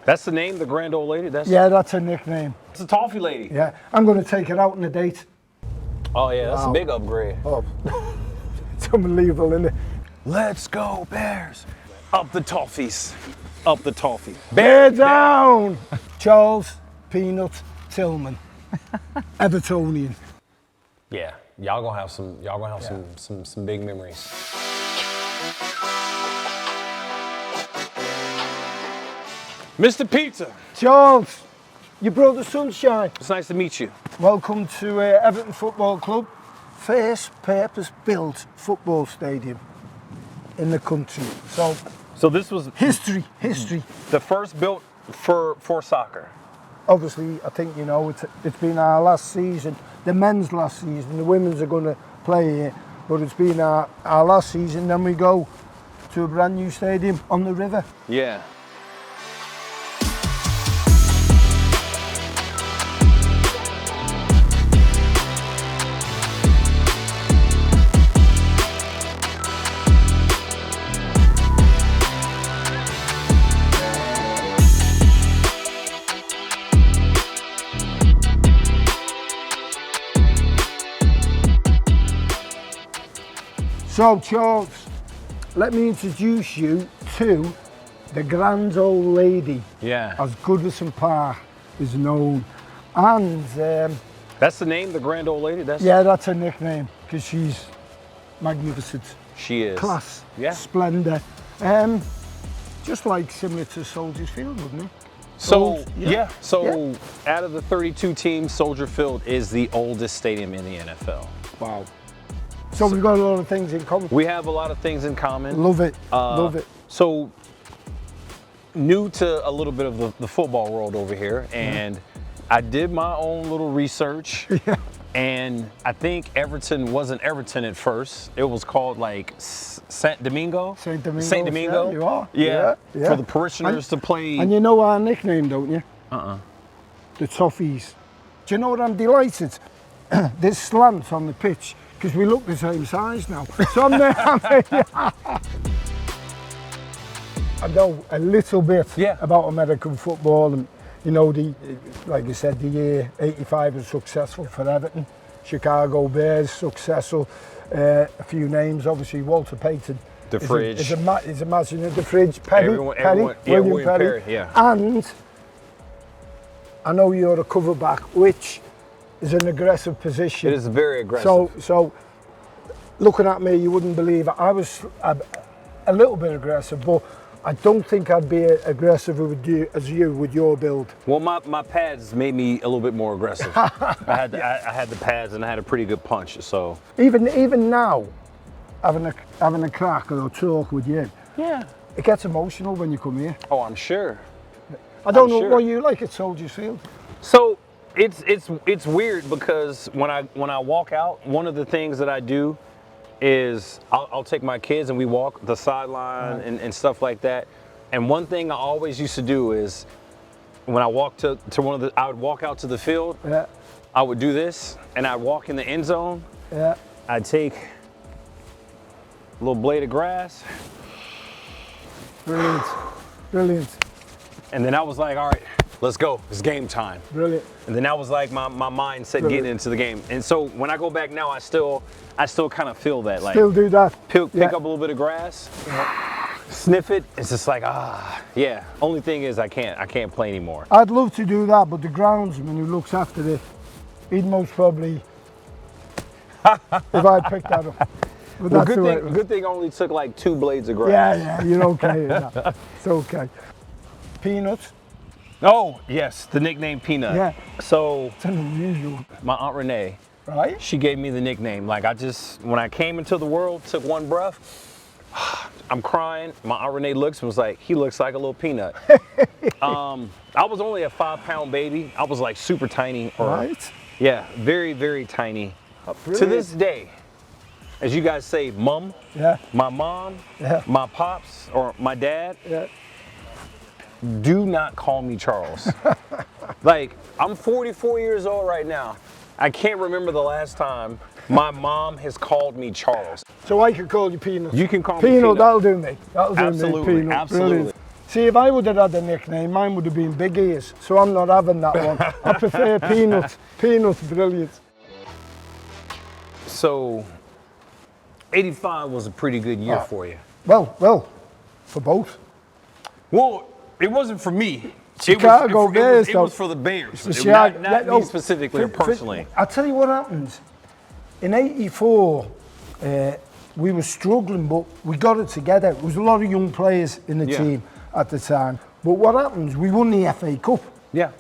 That's the name, the grand old lady? Yeah, that's her nickname. It's a toffee lady. Yeah, I'm going to take her out on a date. Oh yeah, that's a big upgrade. Oh, it's unbelievable, isn't it? Let's go Bears. Up the toffees. Up the toffee. Bear down! Charles Peanut Tillman. Evertonian. Yeah, y'all gonna have some big memories. Mr. Pizza. Charles, you brought the sunshine. It's nice to meet you. Welcome to Everton Football Club. First purpose-built football stadium in the country. So this was history. the first built for soccer. Obviously, I think you know it's been our last season, the men's last season. The women's are going to play here, but it's been our last season. Then we go to a brand new stadium on the river. Yeah. So Charles, let me introduce you to the grand old lady, as Goodison Park is known. And that's the name, the grand old lady? Yeah, that's her nickname, because she's magnificent. She is. Class, splendour. Just like similar to Soldiers Field, wouldn't it? So, out of the 32 teams, Soldier Field is the oldest stadium in the NFL. Wow. So we've got a lot of things in common. We have a lot of things in common. Love it, love it. So, new to a little bit of the football world over here, and I did my own little research, and I think Everton wasn't Everton at first. It was called like Saint Domingo. Saint Domingo. Saint Domingo. Yeah, you are. Yeah. Yeah. For the parishioners to play. And you know our nickname, don't you? The Toffees. Do you know what I'm delighted? There's slants on the pitch, because we look the same size now. So I know a little bit about American football, and you know, like you said, the year '85 was successful for Everton. Chicago Bears successful. A few names, obviously Walter Payton. The Fridge. Is imagining the Fridge. William Perry. Yeah. And I know you're a cover back, which is an aggressive position. It is very aggressive. So looking at me, you wouldn't believe it. I was a little bit aggressive, but I don't think I'd be aggressive with your build. Well, my pads made me a little bit more aggressive. I had the pads and I had a pretty good punch. So even now, having a crack or a talk with you, it gets emotional when you come here. Oh, I'm sure. I don't know what you like at Soldiers Field. So it's weird, because when I walk out, one of the things that I do is I'll take my kids and we walk the sideline and stuff like that. And one thing I always used to do is when I walk I would walk out to the field, I would do this, and I'd walk in the end zone. I'd take a little blade of grass. Brilliant. And then I was like, all right, let's go, it's game time. Brilliant. And then that was like my mindset getting into the game. And so when I go back now, I still kind of feel that. Like, still do that. Pick up a little bit of grass, sniff it. It's just like, Only thing is I can't play anymore. I'd love to do that, but the groundsman who looks after it, he'd most probably, if I picked that up. But well, good thing I only took like 2 blades of grass. Yeah, you're okay with that. It's okay. Peanuts. Oh, yes, the nickname Peanut. Yeah. So, it's unusual. My Aunt Renee, right? She gave me the nickname. Like, when I came into the world, took one breath, I'm crying. My Aunt Renee looks and was like, he looks like a little peanut. I was only a 5-pound baby. I was like super tiny. Right? Yeah, very, very tiny. To this day, as you guys say, mum, my mom, my pops, or my dad, do not call me Charles. Like, I'm 44 years old right now. I can't remember the last time my mom has called me Charles. So I can call you Peanut. You can call me Peanut. Peanut. That'll do me. That'll do absolutely, me. Peanut. Absolutely. Brilliant. See, if I would have had a nickname, mine would have been Big Ears. So I'm not having that one. I prefer Peanut. Peanut's brilliant. So, 85 was a pretty good year for you. Well, for both. Well, it wasn't for me. Chicago Bears, it was for the Bears. Not me specifically or personally. I'll tell you what happened. In '84, we were struggling, but we got it together. There was a lot of young players in the team at the time. But what happened, we won the FA Cup. Yeah.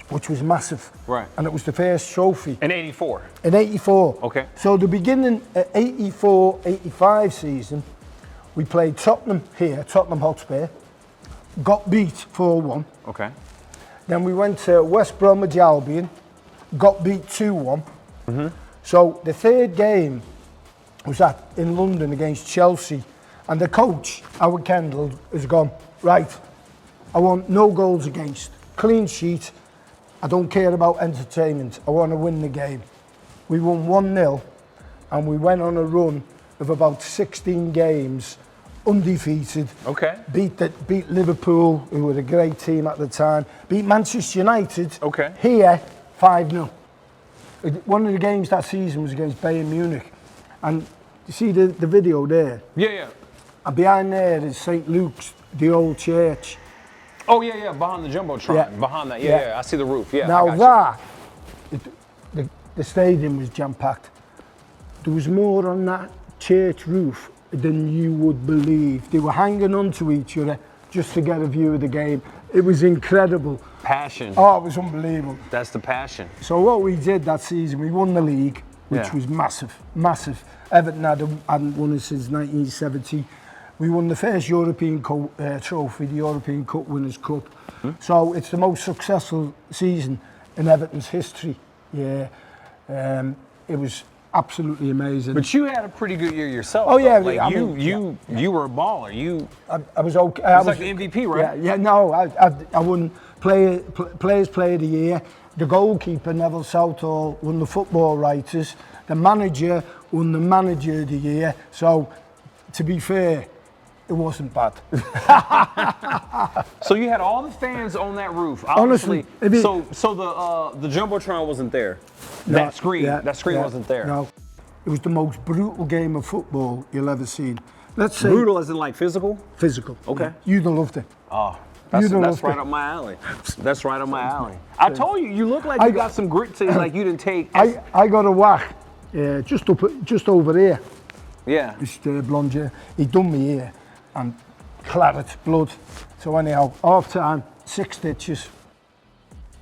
Which was massive. Right. And it was the first trophy. In '84? In '84. Okay. So the beginning of '84-'85 season, we played Tottenham here, Tottenham Hotspur. Got beat 4-1. Okay. Then we went to West Bromwich Albion, got beat 2-1. Mm-hmm. So the third game was in London against Chelsea, and the coach, Howard Kendall, has gone, right, I want no goals against, clean sheet, I don't care about entertainment, I want to win the game. We won 1-0, and we went on a run of about 16 games, undefeated. Okay. Beat Liverpool, who were a great team at the time. Beat Manchester United. Okay. Here, 5-0. One of the games that season was against Bayern Munich, and you see the video there. Yeah, yeah. And behind there is St. Luke's, the old church. Oh yeah, yeah. Behind the jumbotron. Yeah. Behind that. Yeah, yeah. I see the roof. Yeah. Now the stadium was jam packed. There was more on that church roof than you would believe. They were hanging on to each other just to get a view of the game. It was incredible. Passion. Oh, it was unbelievable. That's the passion. So what we did that season, we won the league, which was massive, massive. Everton hadn't won it since 1970. We won the first European trophy, the European Cup Winners' Cup. Hmm? So it's the most successful season in Everton's history. Yeah, it was absolutely amazing. But you had a pretty good year yourself. Oh yeah, like you were a baller. I was okay. I was like the MVP, right? Yeah, no, I won Players Player of the Year. The goalkeeper Neville Southall won the Football Writers. The manager won the Manager of the Year. So, to be fair, it wasn't bad. So you had all the fans on that roof. Honestly, so the jumbotron wasn't there. No, that screen wasn't there. No, it was the most brutal game of football you'll ever seen. Let's say brutal as in like physical. Physical. Okay. Yeah. You'd have loved it. Oh, that's right up my alley. That's right up my alley. I told you, you look like you got some grit to you, like you didn't take. I got a whack, just over here. Yeah. This blonde hair. He done me here, and claret, blood. So anyhow, half time, 6 stitches.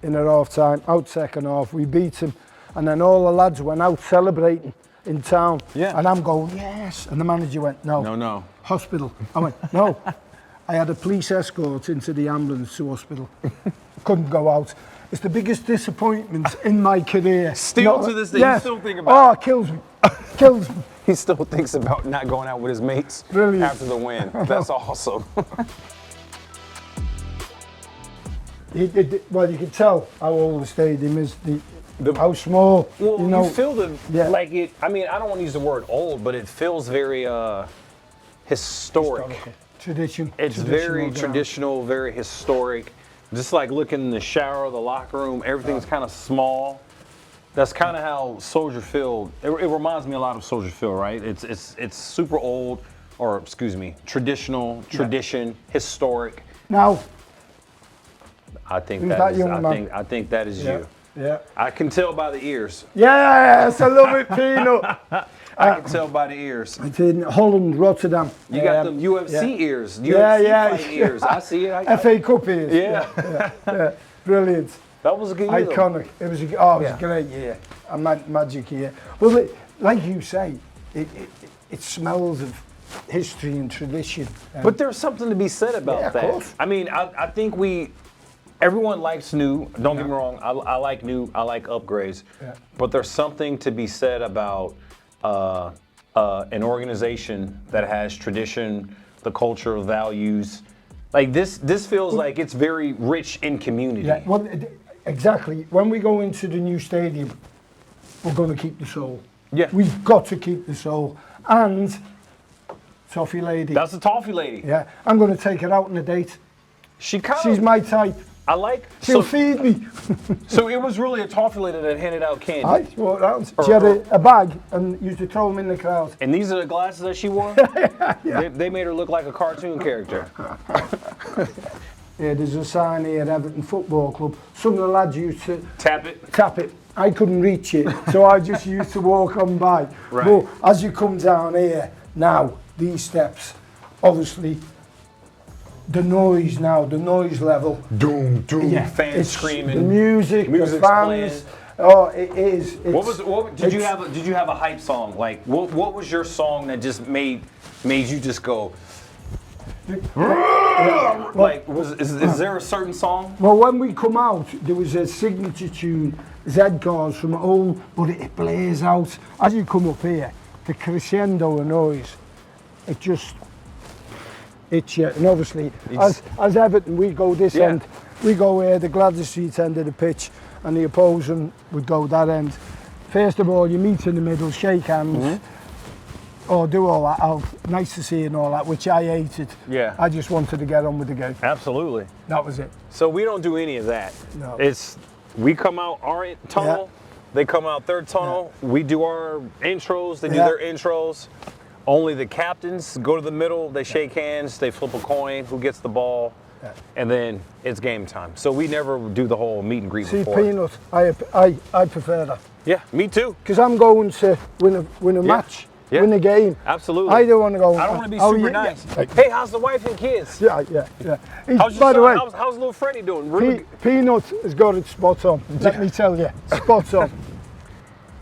In at half time, out second half, we beat him, and then all the lads went out celebrating in town. Yeah. And I'm going, yes. And the manager went, no. No. Hospital. I went, no. I had a police escort into the ambulance to hospital. Couldn't go out. It's the biggest disappointment in my career. Still to this day, you still think about it? Oh, it kills me. Kills me. He still thinks about not going out with his mates after the win. That's awesome. Well, you can tell how old the stadium is, how small. Well, you feel like it. I mean, I don't want to use the word old, but it feels very historic. It's very traditional, very historic. Just like looking in the shower, the locker room, everything's kind of small. That's kind of how Soldier Field. It reminds me a lot of Soldier Field, right? It's super old, or excuse me, tradition, historic. Now, I think I think that is you. Yeah. I can tell by the ears. Yes, I love it, Pino. I can tell by the ears. It's in Holland, Rotterdam. You got them UFC ears. UFC ears. I see it. FA Cup ears. Yeah. Brilliant. That was a good year. Iconic. It was a great year. A magic year. Well, like you say, it smells of history and tradition. But there's something to be said about that. Of course. I mean, I think everyone likes new. Don't get me wrong. I like new. I like upgrades. Yeah. But there's something to be said about an organization that has tradition, the culture, values. Like this feels like it's very rich in community. Yeah. Well, exactly. When we go into the new stadium, we're going to keep the soul. Yeah. We've got to keep the soul. And Toffee Lady. That's the Toffee Lady. Yeah. I'm going to take her out on a date. She's my type. I like. She'll feed me. So it was really a toffee lady that handed out candy. I walked around. She had a bag and used to throw them in the crowd. And these are the glasses that she wore? Yeah. They made her look like a cartoon character. Yeah, there's a sign here, Everton Football Club. Some of the lads used to tap it. I couldn't reach it, so I just used to walk on by. Right. But as you come down here, now, these steps, obviously, the noise level. Doom, doom, yeah, fans screaming. The music, the fans. Playing. Oh, it is. Did you have a hype song? Like, what was your song that just made you just go? Like, is there a certain song? Well, when we come out, there was a signature tune, Z-Cars from old, but it blares out. As you come up here, the crescendo of noise, it just, it's and obviously, as Everton, we go this end, we go here, the Gladys Street end of the pitch, and the opposing would go that end. First of all, you meet in the middle, shake hands, or do all that. Nice to see you and all that, which I hated. Yeah. I just wanted to get on with the game. Absolutely. That was it. So we don't do any of that. No. We come out our tunnel, they come out their tunnel, we do our intros, they do their intros. Only the captains go to the middle, they shake hands, they flip a coin, who gets the ball, and then it's game time. So we never do the whole meet and greet before. Peanut, I prefer that. Yeah, me too. Because I'm going to win a match. Yeah. Win the game. Absolutely. I don't want to go. I don't want to be super nice. Hey, how's the wife and kids? Yeah. How's by the way, how's little Freddie doing? Really Peanut has got it spot on. Let me tell you, spot on.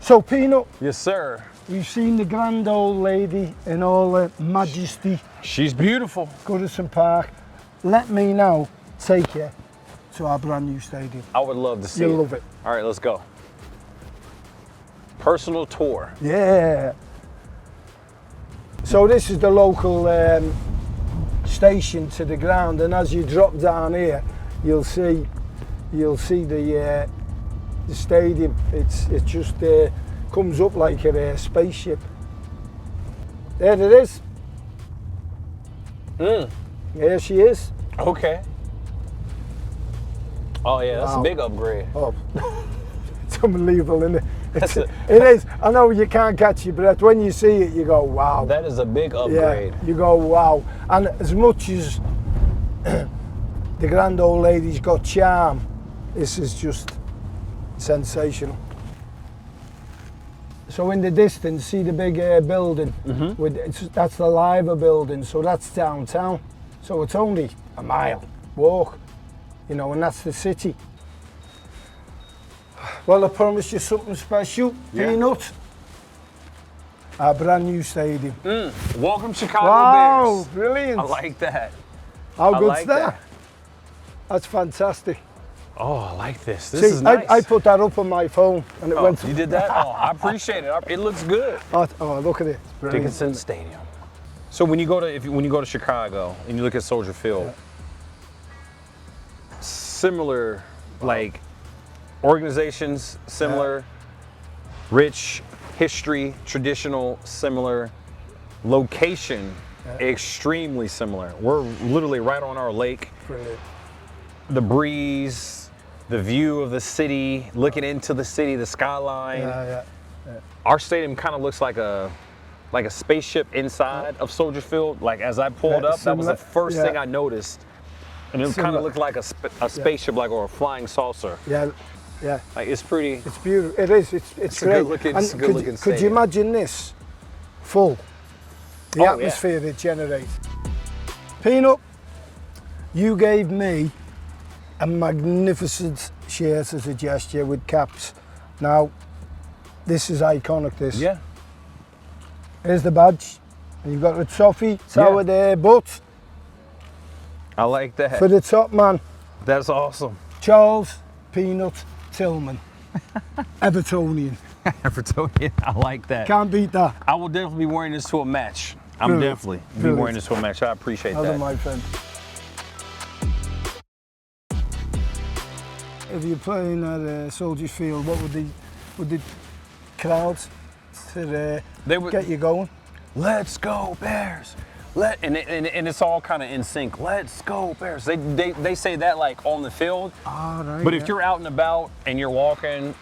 So Peanut. Yes, sir. We've seen the grand old lady in all her majesty. She's beautiful. Goodison Park. Let me now take you to our brand new stadium. I would love to see it. You'll love it. All right, let's go. Personal tour. Yeah. So this is the local station to the ground, and as you drop down here, you'll see the stadium. It just comes up like a spaceship. There it is. There she is. Okay. Oh yeah, that's a big upgrade. Oh, it's unbelievable, isn't it? It is. I know you can't catch your breath. When you see it, you go, wow. That is a big upgrade. Yeah, you go, wow. And as much as the grand old lady's got charm, this is just sensational. So in the distance, see the big building? That's the Liver building, so that's downtown. So it's only a mile walk, you know, and that's the city. Well, I promised you something special, Peanut. Our brand new stadium. Welcome Chicago Bears. Wow, Brilliant. I like that. How good's that? That's fantastic. Oh, I like this. This is nice. I put that up on my phone and it went. You did that? Oh, I appreciate it. It looks good. Oh, look at it. Dickinson Stadium. So when you go to Chicago and you look at Soldier Field, similar like organizations, similar, rich history, traditional, similar, location, extremely similar. We're literally right on our lake. Brilliant. The breeze, the view of the city, looking into the city, the skyline. Our stadium kind of looks like a spaceship inside of Soldier Field. Like as I pulled up, that was the first thing I noticed. And it kind of looked like a spaceship, like, or a flying saucer. Yeah. Like it's pretty. It's beautiful. It is. It's great. It's a good looking could you imagine this full? The atmosphere it generates. Peanut, you gave me a magnificent shirt as a gesture with caps. Now, this is iconic. This. Yeah. Here's the badge. And you've got the toffee tower there, but I like that. For the top man. That's awesome. Charles Peanut Tillman. Evertonian. Evertonian. I like that. Can't beat that. I will definitely be wearing this to a match. I'm definitely be wearing this to a match. I appreciate that. My friend. If you're playing at Soldier Field, what would the crowds get you going? Let's go Bears! and it's all kind of in sync. Let's go Bears. They say that like on the field. Oh, right, but if you're out and about and you're walking,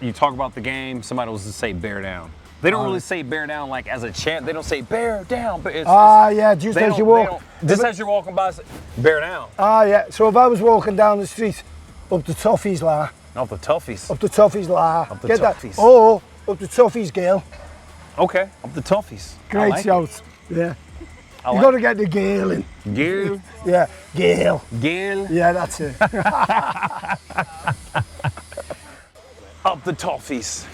you talk about the game, somebody will just say bear down. They don't really say bear down like as a chant. They don't say bear down. But it's, yeah, just as you walk. Just as you're walking by, bear down. Yeah. So if I was walking down the street up the Toffees La. Up the Toffees. Up the Toffees La. Up the Get Toffees. that? Or up the Toffees Gale. Okay, up the Toffees. Great shout. Yeah. You got to get the Gale in. Gale? Yeah, Gale. Gale? Yeah, that's it. Up the Toffees.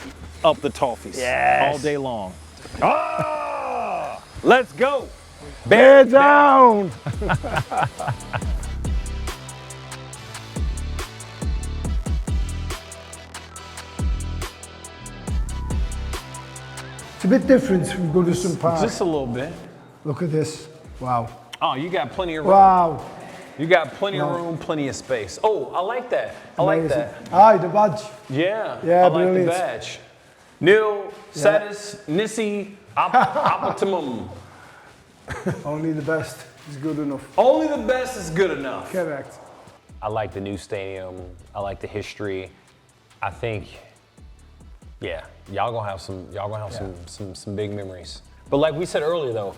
Up the Toffees. Yes. All day long. Oh! Let's go. Bear down. It's a bit different from Goodison Park. Just a little bit. Look at this. Wow. Oh, you got plenty of room. Wow. You got plenty of room, plenty of space. Oh, I like that. I like that. Aye, the badge. Yeah. Yeah, I like brilliant. the badge. Nil, satis, nisi, optimum. Only the best is good enough. Only the best is good enough. Correct. I like the new stadium. I like the history. I think, yeah, y'all gonna have some big memories. But like we said earlier though,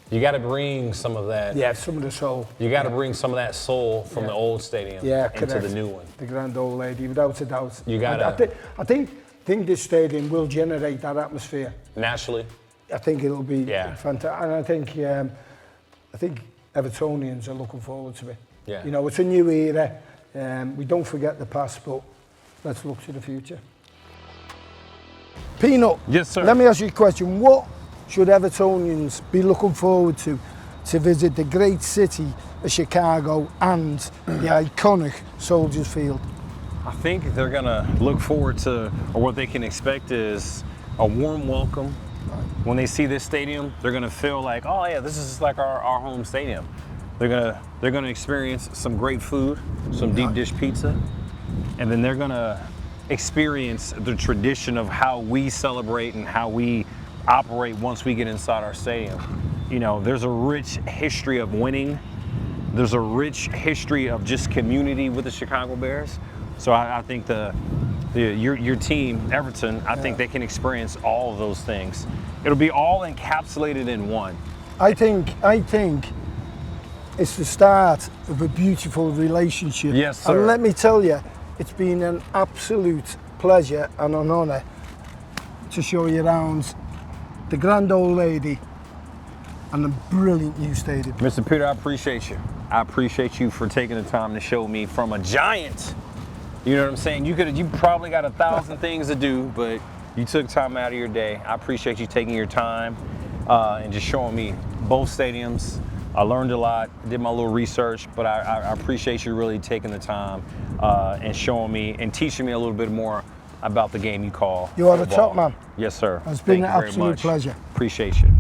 you gotta bring some of that. Yeah, some of the soul. You gotta bring some of that soul from the old stadium into the new one. The grand old lady, without a doubt. You gotta. I think this stadium will generate that atmosphere. Naturally. I think it'll be fantastic, and I think Evertonians are looking forward to it. Yeah. You know, it's a new era. We don't forget the past, but let's look to the future. Peanut. Yes, sir. Let me ask you a question. What should Evertonians be looking forward to visit the great city of Chicago and the iconic Soldiers Field? I think they're gonna look forward to, or what they can expect is a warm welcome. When they see this stadium, they're gonna feel like, oh yeah, this is like our home stadium. They're gonna experience some great food, some deep dish pizza, and then they're gonna experience the tradition of how we celebrate and how we operate once we get inside our stadium. You know, there's a rich history of winning. There's a rich history of just community with the Chicago Bears. So I think your team, Everton, I think they can experience all of those things. It'll be all encapsulated in one. I think it's the start of a beautiful relationship. Yes, sir. And let me tell you, it's been an absolute pleasure and an honour to show you around the grand old lady and the brilliant new stadium. Mr. Peter, I appreciate you. I appreciate you for taking the time to show me from a giant. You know what I'm saying? You probably got 1,000 things to do, but you took time out of your day. I appreciate you taking your time and just showing me both stadiums. I learned a lot, did my little research, but I appreciate you really taking the time and showing me and teaching me a little bit more about the game you call You are football. the top man. Yes, sir. It's been Thank an you very absolute much. pleasure. Appreciate you.